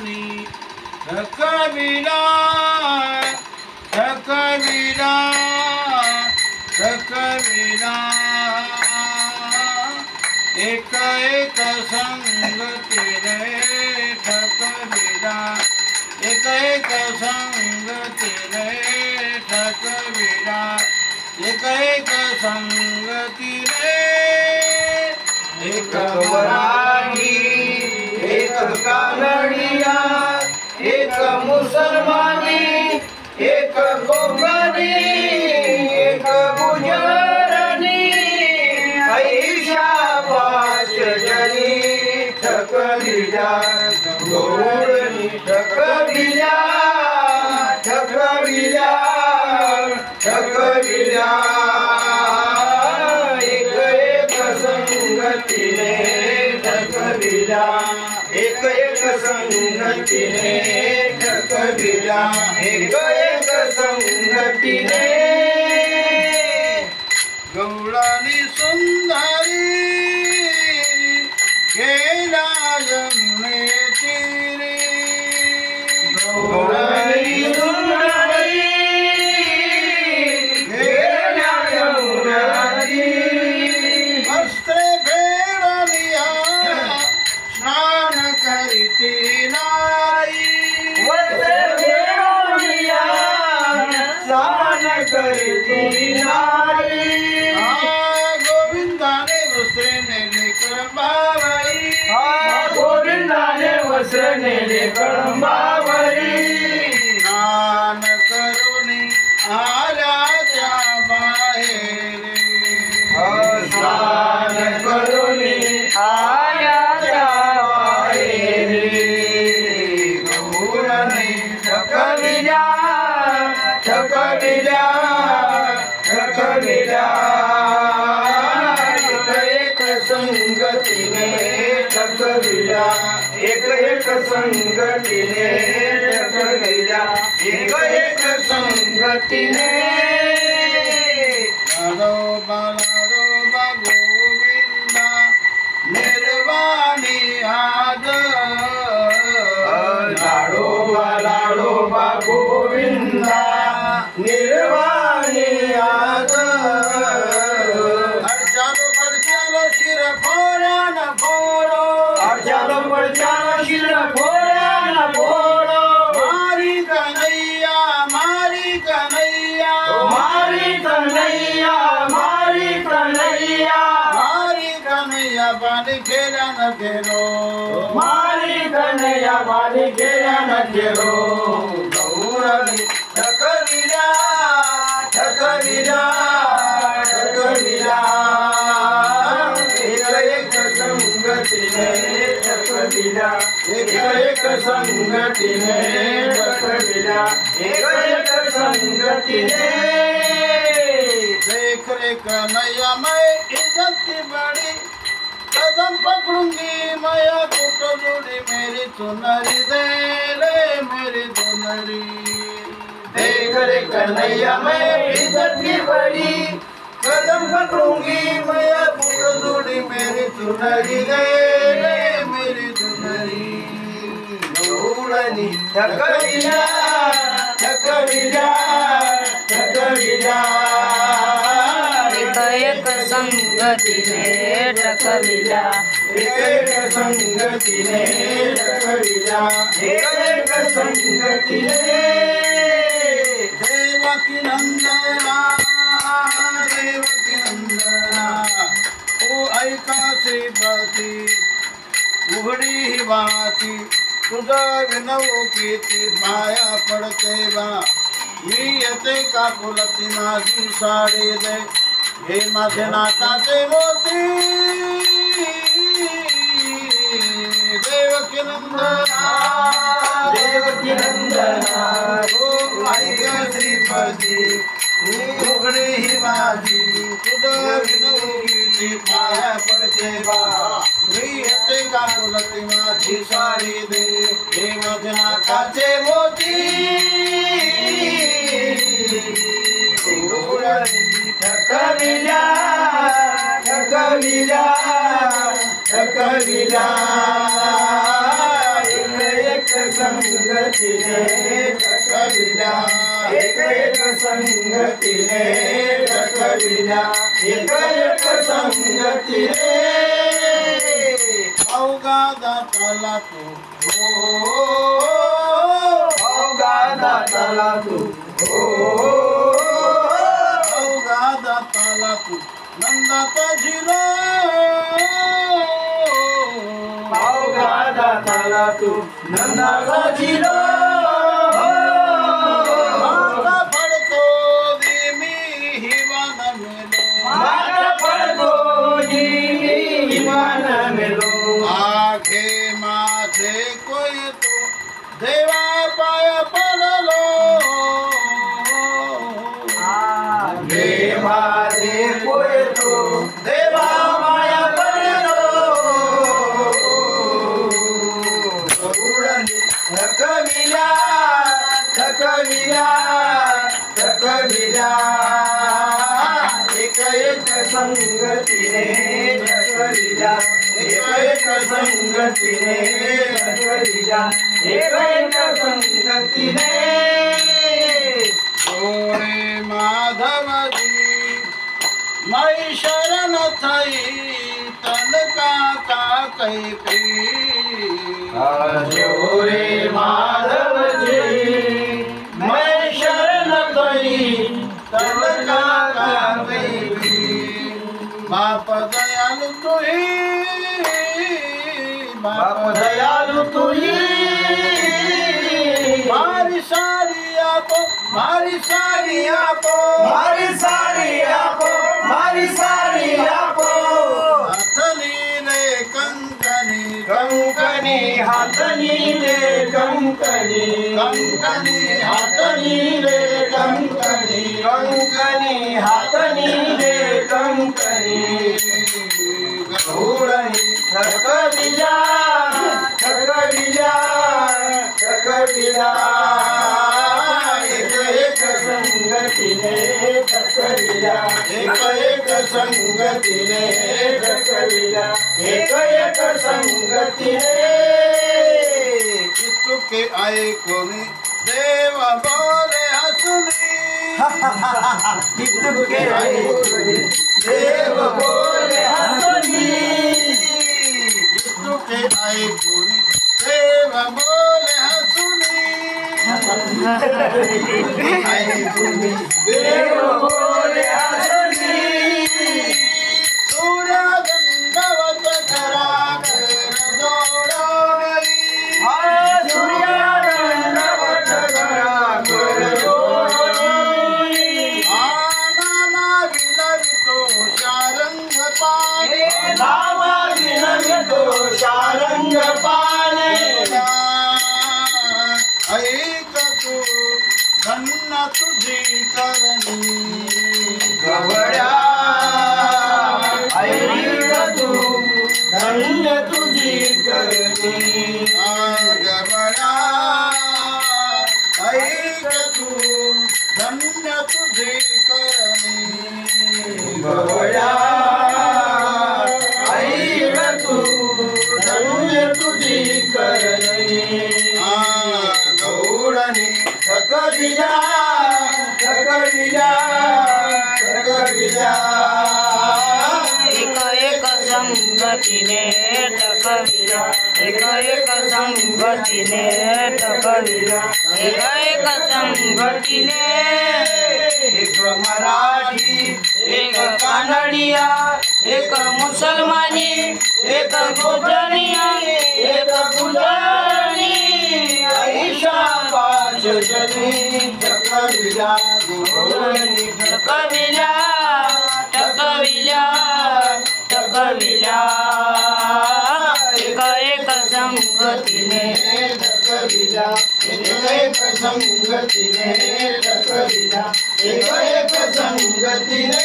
गौरानी थकविला थकविला थकविला एक एक संगती रे थकविला एक एक संगती रे थकविला एक एक संगती रे एक वराडी एक कानडिया एक मुसलमानी एक कोकणी एक गुजरानी ऐशा पाच जणी थकविला गौरणी थकविला थकविला थकविला एक एक संगतीने थकविला एक एक संगतीने थकविला एक एक संगतीने गौरानी सुंदरी गेला यमुने तीरी गौरानी सुंदरी गेला यमुने तीरी वस्त्रे फेरलिया स्नान करीती नारी वस्त्रे फेरलिया स्नान करीती नारी गोविंदाने वस्त्रे नेले कळंबावरी गोविंदाने वस्त्र नेले कळंबावरी स्नान करुणी आल्या त्या बाहेर स्नान करुणी आल्या त्या बाहेर गौरानी थकविला थकविला थकविला एक संगतीने थकविला एक एक संगतीने थकविला एक एक संगतीने लाडोबा लाडोबा गोविंदा निर्वाणी आज लाडोबा लाडोबा गोविंदा निर्वाणी आज अर्चालो पडचालो शिर फोडा न फोडो अर्चालो पडचालो शिर फोडा न फोडो मारी कन्हैया मारी कन्हैया मारी कन्हैया मारी कन्हैया मारी कन्हैया बाली खेला न खेलो मारी कन्हैया बाली खेला न खेलो गौरानी थकविला थकविला थकविला एक एक संगतीने थकविला एक एक संगतीने थकविला एक एक संगतीने देख रे कन्हैया मैं इज्जत की बड़ी कदम पकड़ूंगी मैं कुट जोड़ी मेरी चुनरी दे ले मेरी चुनरी देख रे कन्हैया मैं इज्जत की बड़ी कदम पकड़ूंगी मैं कुट जोड़ी मेरी चुनरी दे ले मेरी चुनरी गौरानी थकविला थकविला थकविला एक संगतीने थकविला एक संगतीने थकविला एक संगतीने देवकी नंदना ओ ऐका श्रीपती उघडी ही वाची तुझा विनवू किती माया पडते बा मी येते का फुलती माझी साडी दे हे माझे नाकाचे मोती देवकी नंदना ओ ऐका श्रीपती उघडी ही माझी तुझा विनवू किती माया पडते बा मी येते का फुलती माझी साडी दे हे माझे नाकाचे मोती थकविला थकविला थकविला एक संगतीने टकविला एक संगतीने टकविला एक संगतीने अवघा दाताला तू अवघा दाताला तू अवघा दाताला तू नंदाचा झिरो अवघा दाताला तू नंदाचा झिरो माता पडतो मी हिवान मेलो माता पडतो हिवान मेलो आखे माझे कोय तो देवा पाय पडलो आखे माझे कोय तो देवा पाय पडलो थकविला थकविला थकविला एक संगतीने थकविला एक संगतीने थकविला एक संगतीने ओरे माधवजी मै शरण थई तन का कैफी रे माधव जी मैं शरण थई तन का कैफी बाप दयालु तू ही बाप दयालु तू ही मारी सारी आपो मारी सारी आपो मारी सारी आपो मारी सारी आपो हाथनी ले कंकनी कंकनी हाथनी ले कंकनी कंकनी हाथनी ले कंकनी कंकनी हाथनी ले कंकनी गौरनी थकविला थकविला थकविला एक संगतीने थकविला एक संगतीने थकविला एक संगतीने चित्तुके आए कोणी देव बोले हसुनी चित्तुके आए कोणी देव बोले हसुनी चित्तुके आए कोणी देव बोले हसुनी देव बोले हसुनी सूर्य दंडवत करा कर दौड़ाई सूर्य दंडवत करा कर दौड़ाई नामा विनवितो शारंग पाणे नामा विनवितो शारंग पाणे ऐक तू धन्य तुझी करणी गवड्या ऐक तू धन्य तुझी करणी गवड्या ऐक तू धन्य तुझी करणी गवड्या ऐक तू धन्य तुझी करणी गौरणी थकविला थकविला थकविला एक संगतीने टकविला एक संगतीने टकविला एक संगतीने एक मराठी एक कानडिया एक मुसलमानी एक गुजरिया एक गुजरी ऐशा पाच जनी टकविला गौरणी टकविला टकविला टकविला एक संगतीने टकविला एक संगतीने टकविला एक संगतीने